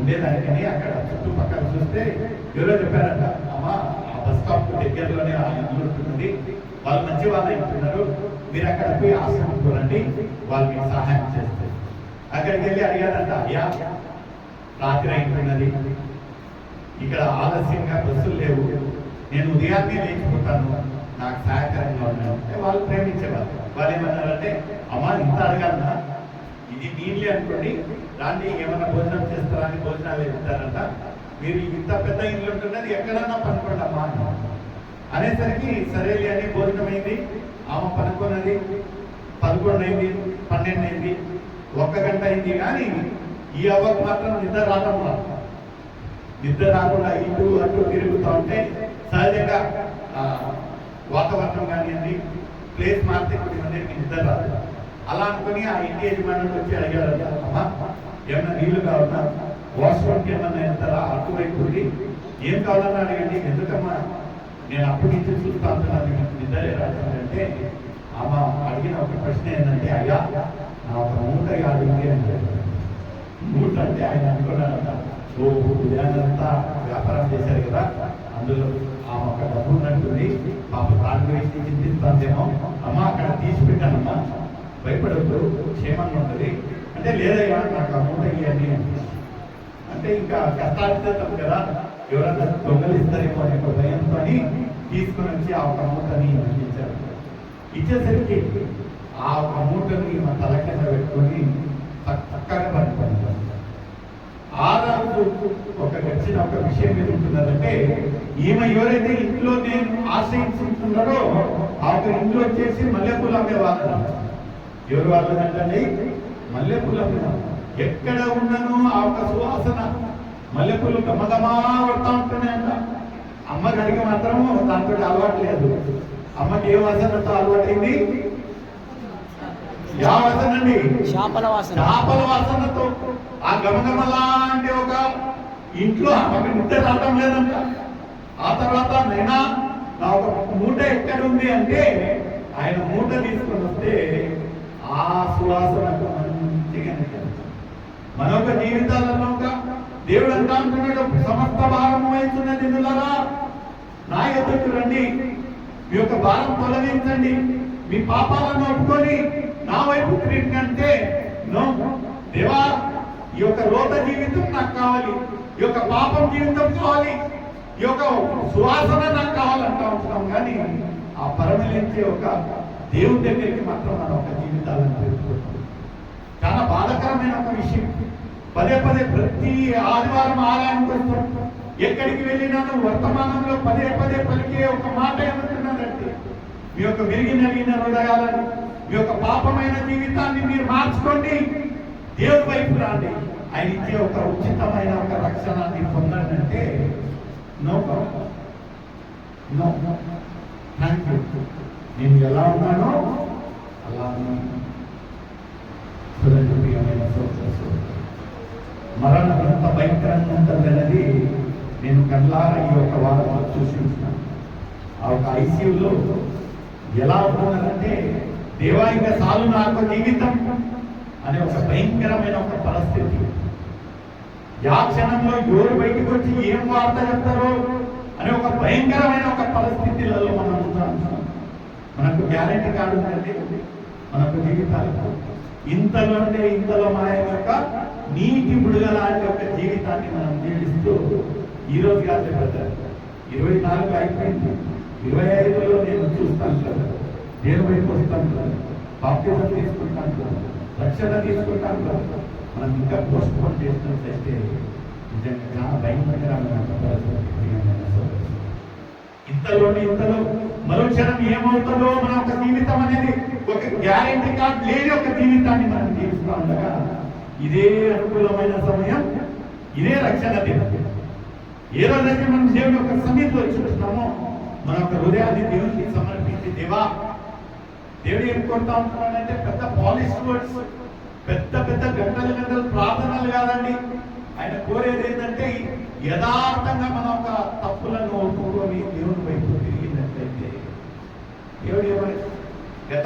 ఉండేదానికని అక్కడ చుట్టుపక్కల చూస్తే ఎవరో చెప్పారంట, అమ్మ ఆ బస్ స్టాప్ దగ్గరలోనే ఆ ఇల్లు ఉంటున్నది, వాళ్ళు మంచి వాళ్ళు ఉంటున్నారు, మీరు అక్కడ పోయి ఆశ్రమం చూడండి, వాళ్ళు మీకు సహాయం చేస్తారు. అక్కడికి వెళ్ళి అడిగారంట, అయ్యా రాత్రి అయిపోయినది, ఇక్కడ ఆలస్యంగా బస్సులు లేవు, నేను ఉదయాన్నే లేచిపోతాను, నాకు సహాయకరంగా ఉన్నాను. వాళ్ళు ప్రేమించేవాళ్ళు. వాళ్ళు ఏమన్నారంటే, అమ్మ ఇంత అడగాలన్నా, ఇది నీళ్ళే అనుకోండి, దాన్ని ఏమన్నా భోజనం చేస్తారా అని భోజనాలు ఇస్తారంట, మీరు ఇంత పెద్ద ఇల్లు ఉంటున్నది ఎక్కడన్నా పనుకోండి అమ్మా అనేసరికి సరేలే అని భోజనం అయింది. ఆమె పనుకున్నది, 11 అయింది, 12 అయింది, 1 గంట అయింది. కానీ ఈ అవ్వకు మాత్రం నిద్ర రాకుండా ఇటు అటు తిరుగుతూ ఉంటే సహజంగా వాతావరణం కానివ్వండి, ప్లేస్ మారితే కొద్దిమందికి నిద్ర రాదు. అలా అనుకుని ఆ ఇంటి యజమానులు వచ్చి అడిగారు, అమ్మా ఏమన్నా నీళ్లు కావాలన్నా, వాష్రూమ్కి ఏమన్నా వెళ్తారా, అటువైపు ఏం కావాలన్నా అడగండి, ఎందుకమ్మా నేను అప్పటి నుంచి చూస్తూ ఉంటున్నాను నిద్ర రాదంటే, ఆమె అడిగిన ఒక ప్రశ్న ఏంటంటే, అయ్యా నా ఒక మూట అడిగింది అంటే, మూట అంటే ఆయన అనుకున్నాడంట, ఓ ఉదయాన్నంతా వ్యాపారం చేశారు కదా, అందులో ఆమె ఒక డబ్బు ఉన్నట్టుంది, పాప దాని గురించి చింతిస్తాందేమో, అమ్మ అక్కడ తీసి పెట్టానమ్మా, భయపడద్దు, క్షేమంగా ఉంటుంది అంటే, లేదయ్యా నాకు అమౌంట్ ఇవ్వండి అంటే, ఇంకా కష్టాలిస్తే తప్పు కదా, ఎవరన్నా దొంగలిస్తారేమో అనే ఒక భయంతో తీసుకుని వచ్చి ఆ ఒక మూటని ఇచ్చారు. ఇచ్చేసరికి ఆ ఒక మూటని మా తల కింద పెట్టుకొని చక్కగా పడుకుంటారు. ఆ రోజు ఒక వచ్చిన ఒక విషయం ఏది ఉంటున్నదంటే, ఈమె ఎవరైతే ఇంట్లో నేను ఆశ్రయించుకుంటున్నారో ఆ ఒక ఇంట్లో వచ్చేసి మల్లెపూలు అమ్మేవాళ్ళు. ఎవరు వాళ్ళదంటే మల్లెపూలు అమ్మేవాళ్ళు. ఎక్కడ ఉన్నానో ఆ ఒక సువాసన మల్లెపూలు గమగమా పడతా ఉంటున్నాయంట. అమ్మగారికి మాత్రము దాంతో అలవాటు లేదు. అమ్మకి ఏ వాసనతో అలవాటైంది? యా వాసన అండి? చేపల వాసనతో. ఆ గమగమలాంటి ఒక ఇంట్లో ఆమెకు నిద్ర రావడం లేదంట. ఆ తర్వాత నైనా నా ఒక మూట ఎక్కడ ఉంది అంటే, ఆయన మూట తీసుకొని వస్తే ఆ సువాసనకు మంచిగా మన ఒక జీవితాలలో దేవుడు అంటా అంటున్నాడు, సమస్త భారం వహిస్తున్నది నిలులరా నా ఎదుకు రండి, మీ యొక్క భారం తొలగించండి, మీ పాపాలను ఒప్పుకొని నా వైపు తిరిగి అంటే, నో దేవా ఈ యొక్క రోత జీవితం నాకు కావాలి, ఈ యొక్క పాపం జీవితం కావాలి, ఈ యొక్క సువాసన నాకు కావాలంటా ఉంటున్నాం. కానీ ఆ పరమలించే ఒక దేవుడి దగ్గరికి మాత్రం మన ఒక జీవితాలను తెలుసుకుంటాం. చాలా బాధాకరమైన ఒక విషయం. పదే ప్రతి ఆదివారం ఆలయానికి వస్తాం, ఎక్కడికి వెళ్ళినాను వర్తమానంలో పదే పలికే ఒక మాట ఏమంటున్నానంటే, మీ యొక్క విరిగి నలిగిన హృదయాలను, మీ యొక్క పాపమైన జీవితాన్ని మీరు మార్చుకోండి, దేవుడి వైపు రాండి, ఆయన ఇచ్చే ఒక ఉచితమైన ఒక రక్షణాన్ని పొందండి అంటే, నో థ్యాంక్ యూ, నేను ఎలా ఉన్నానో అలా ఉన్నాను. మరణం ఎంత భయంకరంగా ఉంటుందనేది నేను కళ్ళారా ఈ ఒక వారంలో చూసిస్తున్నాను. ఆ ఒక ఐసీయూలో ఎలా ఉంటున్నారంటే, దేవా ఇంకా చాలు నాకు జీవితం అనే ఒక భయంకరమైన ఒక పరిస్థితి. ఆ క్షణంలో ఎవరు బయటకు వచ్చి ఏం వార్త చెప్తారో అనే ఒక భయంకరమైన ఒక పరిస్థితులలో మనం ఉంటాం. మనకు గ్యారెంటీ కార్డు ఉందండి మనకు జీవితాలకు. ఇంతలో మన యొక్క నీటి బుడుగ లాంటి ఒక జీవితాన్ని మనం జీవిస్తూ ఈ రోజు కాదు కదా, 24 అయిపోయింది, 25లో నేను చూస్తాను కదా, దేవుని వైపు వస్తాను కదా, బాప్తిజం తీసుకుంటాను కదా, రక్షణ తీసుకుంటాను కదా, మనం ఇంకా పోస్ట్ పోన్ చేసినట్లయితే నిజంగా చాలా భయంకరమైన ఇంతలో మరో క్షణం ఏమవుతుందో మన ఒక జీవితం అనేది ఒక గ్యారెంటీ కార్డు లేని ఒక జీవితాన్ని మనం జీవిస్తూ ఉండగా, ఇదే అనుకూలమైన సమయం, ఇదే రక్షణ దినం. ఏ రోజైతే మనం దేవుని యొక్క సన్నిధిలో చూస్తున్నామో మన యొక్క హృదయాన్ని దేవునికి సమర్పించి, దేవా దేవుడు ఏం కొడతా ఉంటున్నాడంటే పెద్ద పాలిష్ వర్డ్స్, పెద్ద గంటలు ప్రార్థనలు కాదండి. ఆయన కోరేది ఏంటంటే యథార్థంగా మన ఒక తప్పులను ఒప్పుకొని దేవుని వైపు తిరిగినట్లయితే, దేవుడు ఏమని గత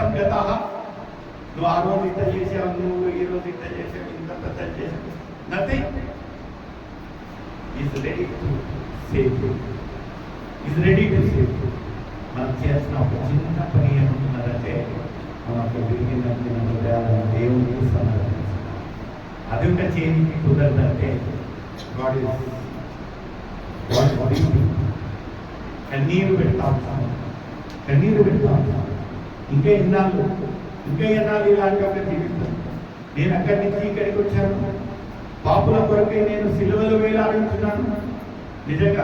నువ్వు ఆ రోజు ఇంత చేసావు, నువ్వు ఈ రోజు ఇంత చేసావు, ఇంత పెద్ద చేసావు, nothing. Is ready to save you, is ready to save you. మనం చేసిన ఒక చిన్న పని ఏమంటున్నారంటే మనం ఒక విరిగిన హృదయాలను దేవునికి సమర్పించాలి. అది ఒక చేయడానికి కుదరదంటే గాడ్ కన్నీరు పెడతాం, కన్నీరు పెడతాం. ఇంకా ఎన్నాళ్ళు ఇలాంటి ఒక జీవితం. నేను అక్కడి నుంచి ఇక్కడికి వచ్చాను, పాపుల కొరకే నేను సిలువలు వేలాడుతున్నాను. నిజంగా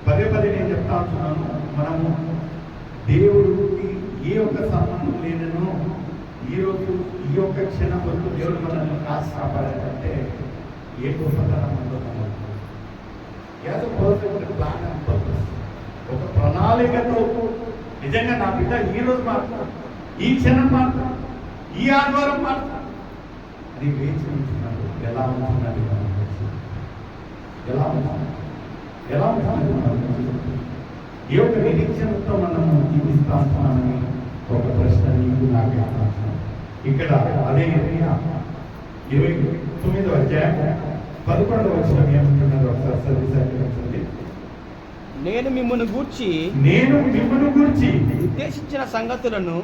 పదే నేను చెప్తా ఉంటున్నాను, మనము దేవుడికి ఏ ఒక్క సంబంధం లేనను ఈరోజు ఈ యొక్క క్షణం వరకు దేవుడు మనల్ని కాసి కాపాడాలంటే ఏ గొప్పతనం ఉందో ప్లాన్ అండ్ పర్పస్, ఒక ప్రణాళికతో. నిజంగా నా బిడ్డ ఈ రోజు మారుతాడు, ఈ క్షణం మారుతాడు, ఈ ఆదివారం మారుతాడు అది వేచి ఉంటున్నాడు. ఎలా ఉంటున్నది ఎలా ఉంటున్నది ఈ యొక్క నిరీక్షణతో మనము జీవిస్తామని ఒక ప్రశ్న నీకు నాకు ఇక్కడ. అదే 29వ అధ్యాయం 11వ వచనం ఏమంటున్నారు ఒకసారి చదివించండి. నేను మిమ్మును గూర్చి ఉద్దేశించిన సంగతులను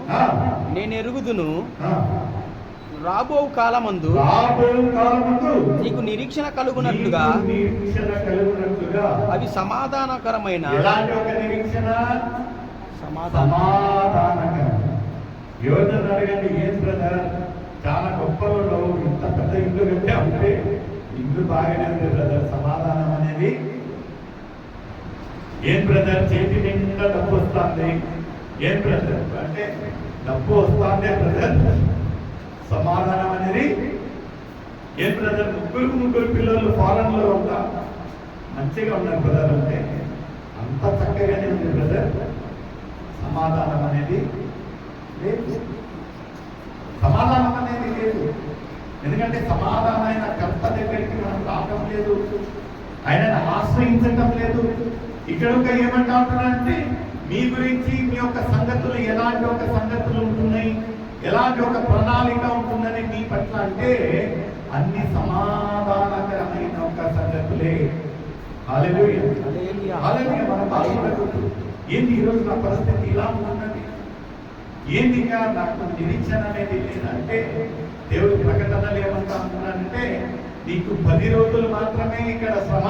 నేను ఎరుగుదును. రాబో కాలమందు నీకు నిరీక్షణ కలుగునట్లుగా అవి సమాధానకరమైన యోధన అడగండి, ఏం బ్రదర్ చాలా గొప్పలో ఇంత పెద్ద ఇల్లు కట్టా ఉంటే ఇల్లు బాగానే ఉంది బ్రదర్, సమాధానం అనేది ఏం బ్రదర్? చేతి నిండా డబ్బు వస్తుంది, ఏం బ్రదర్ అంటే డబ్బు వస్తుందే బ్రదర్, సమాధానం అనేది ఏం బ్రదర్? ముగ్గురు పిల్లలు ఫారెన్ లో ఉంటా మంచిగా ఉన్నారు బ్రదర్ అంటే అంత చక్కగానే ఉంది బ్రదర్, సమాధానం అనేది లేదు. సమాధానం అనేది లేదు. ఎందుకంటే సమాధానమైన కర్త దగ్గరికి మనం రావడం లేదు, ఆయనను ఆశ్రయించటం లేదు. ఇక్కడ ఒక ఏమంటా ఉంటున్నారంటే మీ గురించి మీ యొక్క సంగతులు ఎలాంటి ఒక సంగతులు ఉంటున్నాయి, ఎలాంటి ఒక ప్రణాళిక ఉంటుందని మీ పట్ల అంటే అన్ని సమాధానకరమైన ఒక సంగతులే. హల్లెలూయా హల్లెలూయా. మన బాధపడకూడదు. ఏంది ఈరోజు నా పరిస్థితి ఇలా ఉంటున్నది, ఏంది ఇంకా నాకు నిరీక్షణ అనేది లేదంటే దేవుడి ప్రకటనలు ఏమంటా ఉంటున్నానంటే నీకు 10 రోజులు మాత్రమే ఇక్కడ శ్రమ.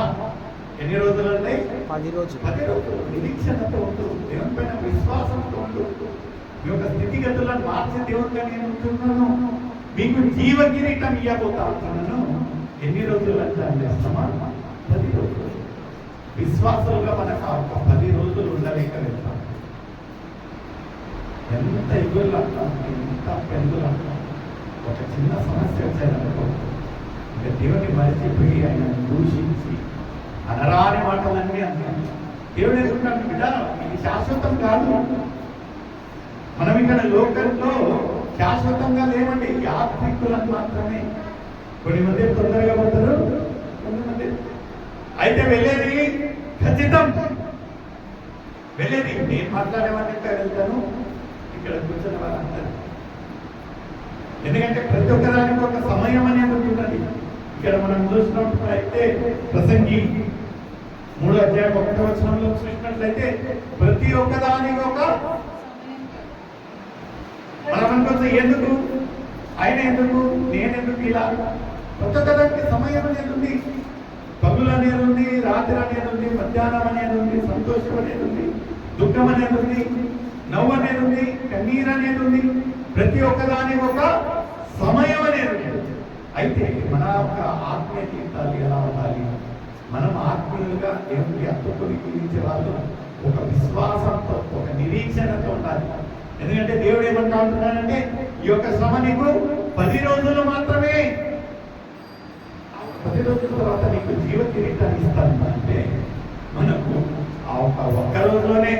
ఎన్ని రోజులు అంటే 10 రోజులు. 10 రోజులు నిరీక్షణతో ఉంటూ దేవుని పైన విశ్వాసంతో ఉంటూ మీ యొక్క స్థితిగతులను మార్చి దేవుడిగా నేను ఉంటున్నాను, మీకు జీవ కిరీటం ఇవ్వబోతా ఉంటున్నాను. ఎన్ని రోజులు అంటే శ్రమ 10 రోజులు. విశ్వాసంగా మనకు ఒక 10 రోజులు ఉండలేక వెళ్తాం. ఎంత ఎగుళ్ళు అంటాం, ఎంత పెరుగులు అంటాం. ఒక చిన్న సమస్య వచ్చారనుకో ఇక దేవుని మరిచిపోయి ఆయన దూషించి అనరాని మాటలన్నీ అంటాం. దేవుడు ఎదుర్కొంటాడు, బిడ్డ ఇది శాశ్వతం కాదు. మనం ఇక్కడ లోకంలో శాశ్వతంగా లేవండి, యాత్రికులను మాత్రమే. కొన్ని మంది తొందరగా పోతారు, కొంతమంది అయితే వెళ్ళేది ఖచ్చితం. వెళ్ళేది నేను మాట్లాడేవాడిని వెళ్తాను, ఇక్కడ కూర్చున్న వాళ్ళందరూ. ఎందుకంటే ప్రతి ఒక్కదానికి ఒక సమయం అనేది ఉంటున్నది. ఇక్కడ మనం చూసినప్పుడు అయితే ప్రసంగి 3వ అధ్యాయం 1వ వచనంలో చూసినట్లయితే ప్రతి ఒక్కదానికి ఒక మనం అనుకోవచ్చు ఎందుకు ఆయన ఎందుకు నేనెందుకు ఇలా. ప్రతి ఒక్కదానికి సమయం అనేది ఉంది. పగులు అనేది ఉంది, రాత్రి అనేది ఉంది, మధ్యాహ్నం అనేది ఉంది, సంతోషం అనేది ఉంది, దుఃఖం అనేది ఉంది, నవ్వు అనేది ఉంది, కన్నీరు అనేది ఉంది. ప్రతి ఒక్కదానికి ఒక సమయం అనేది ఉంది. అయితే మన యొక్క ఆత్మీయ జీవితాలు ఎలా ఉండాలి? మనం ఆత్మీయులుగా దేవుడికి అత్తుకొని జీవించే వాళ్ళు ఒక విశ్వాసంతో ఒక నిరీక్షణతో ఉండాలి. ఎందుకంటే దేవుడు ఏమంటా ఉంటున్నాడంటే ఈ యొక్క శ్రమ నీకు 10 రోజులు మాత్రమే, 10 రోజుల తర్వాత నీకు జీవ కిరీటాన్ని ఇస్తాను అంటే మనకు ఆ ఒక్క రోజులోనే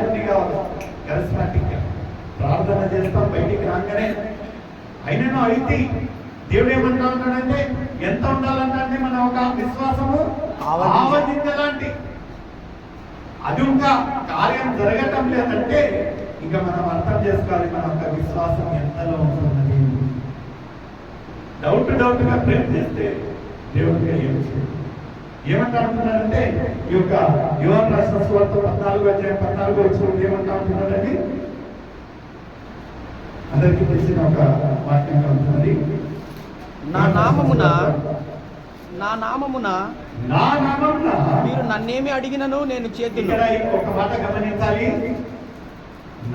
అన్ని కావాలి. కరిస్మాటిక్ ప్రార్థన చేస్తాం, బయటికి రాగానే అయినను అయితే దేవుడు ఏమంటా ఉంటాడంటే ఎంత ఉండాలంటే మన ఒక విశ్వాసము ఆవదించలాంటి. అది ఇంకా కార్యం జరగటం లేదంటే ఇంకా మనం అర్థం చేసుకోవాలి మన యొక్క విశ్వాసం ఎంతలో ఉంటున్నది. డౌట్గా ప్రేమ చేస్తే దేవుడిగా ఏం చేయదు. ఏమంటా ఉంటున్నారంటే ఈ యొక్క యోహాను రాసిన సువార్త 14 వచ్చిన ఏమంటా ఉంటున్నారండి? అందరికీ తెలిసిన ఒక వాక్యంగా ఉంటున్నది. నా నామమున మీరు నన్నేమి అడిగినను నేను చేతును. ఇక్కడ ఒక మాట గమనించాలి.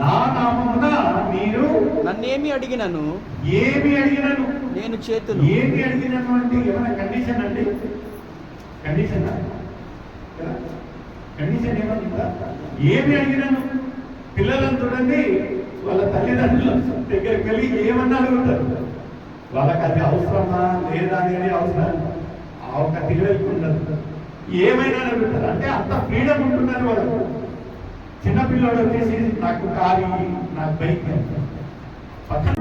నా నామమున మీరు నన్నేమి అడిగినను ఏమి అడిగినను నేను చేతును. ఏమి అడిగినను అంటే ఏమైనా కండిషన్ అండి? కండిషన్ కండిషన్ ఏమన్నా? ఏమి అడిగినను? పిల్లలను చూడండి, వాళ్ళ తల్లిదండ్రుల దగ్గరికి వెళ్ళి ఏమన్నా అడుగుతారు. వాళ్ళకి అది అవసరమా లేదా అనేది అవసరం ఒక తెలివికి ఉండదు. ఏమైనా అడుగుతారు. అంటే అంత ఫ్రీడమ్ ఉంటున్నారు వాళ్ళు. చిన్నపిల్లడు వచ్చేసి నాకు కారు, నాకు బైక్ పక్కన